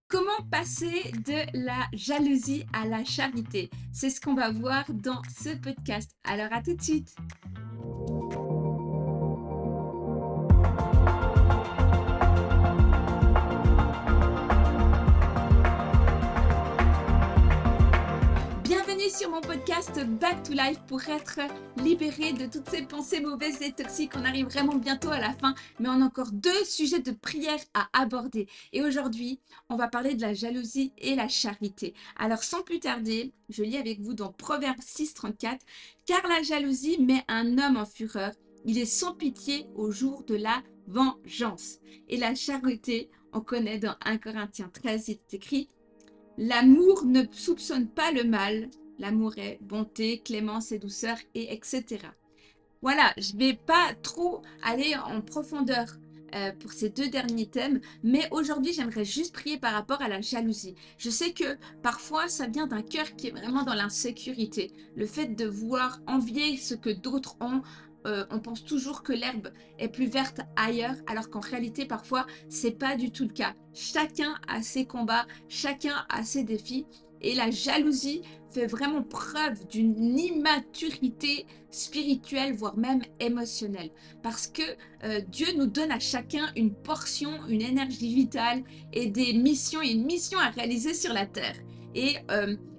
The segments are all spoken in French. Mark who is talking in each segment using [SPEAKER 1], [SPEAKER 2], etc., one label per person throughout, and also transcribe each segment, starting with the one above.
[SPEAKER 1] Comment passer de la jalousie à la charité? C'est ce qu'on va voir dans ce podcast. Alors à tout de suite. Bienvenue sur mon podcast Back to Life pour être libéré de toutes ces pensées mauvaises et toxiques. On arrive vraiment bientôt à la fin, mais on a encore deux sujets de prière à aborder. Et aujourd'hui, on va parler de la jalousie et la charité. Alors sans plus tarder, je lis avec vous dans Proverbe 6,34. Car la jalousie met un homme en fureur. Il est sans pitié au jour de la vengeance. Et la charité, on connaît dans 1 Corinthiens 13, il est écrit: l'amour ne soupçonne pas le mal. L'amour est bonté, clémence et douceur, et etc. Voilà, je ne vais pas trop aller en profondeur pour ces deux derniers thèmes, mais aujourd'hui, j'aimerais juste prier par rapport à la jalousie. Je sais que parfois, ça vient d'un cœur qui est vraiment dans l'insécurité. Le fait de vouloir envier ce que d'autres ont. On pense toujours que l'herbe est plus verte ailleurs, alors qu'en réalité, parfois, c'est pas du tout le cas. Chacun a ses combats, chacun a ses défis, et la jalousie fait vraiment preuve d'une immaturité spirituelle, voire même émotionnelle. Parce que Dieu nous donne à chacun une portion, une énergie vitale et des missions, et une mission à réaliser sur la terre. Et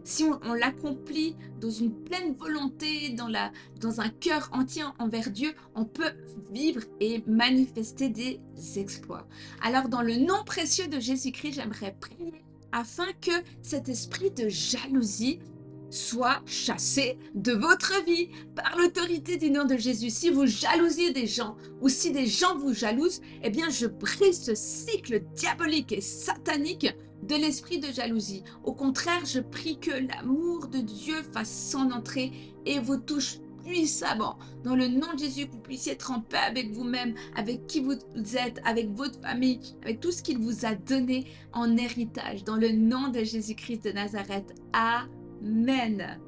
[SPEAKER 1] si on l'accomplit dans une pleine volonté, dans un cœur entier envers Dieu, on peut vivre et manifester des exploits. Alors, dans le nom précieux de Jésus-Christ, j'aimerais prier afin que cet esprit de jalousie soit chassé de votre vie par l'autorité du nom de Jésus. Si vous jalousiez des gens ou si des gens vous jalousent, eh bien je brise ce cycle diabolique et satanique de l'esprit de jalousie. Au contraire, je prie que l'amour de Dieu fasse son entrée et vous touche puissamment. Dans le nom de Jésus, que vous puissiez être en paix avec vous-même, avec qui vous êtes, avec votre famille, avec tout ce qu'il vous a donné en héritage. Dans le nom de Jésus-Christ de Nazareth. Amen.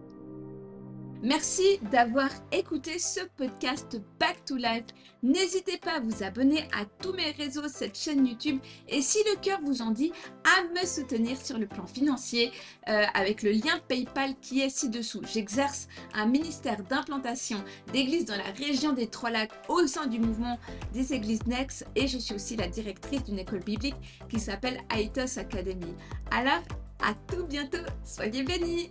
[SPEAKER 1] Merci d'avoir écouté ce podcast Back to Life. N'hésitez pas à vous abonner à tous mes réseaux, cette chaîne YouTube. Et si le cœur vous en dit, à me soutenir sur le plan financier avec le lien PayPal qui est ci-dessous. J'exerce un ministère d'implantation d'églises dans la région des Trois-Lacs au sein du mouvement des églises Next. Et je suis aussi la directrice d'une école biblique qui s'appelle Aethos Academy. Alors, à tout bientôt. Soyez bénis.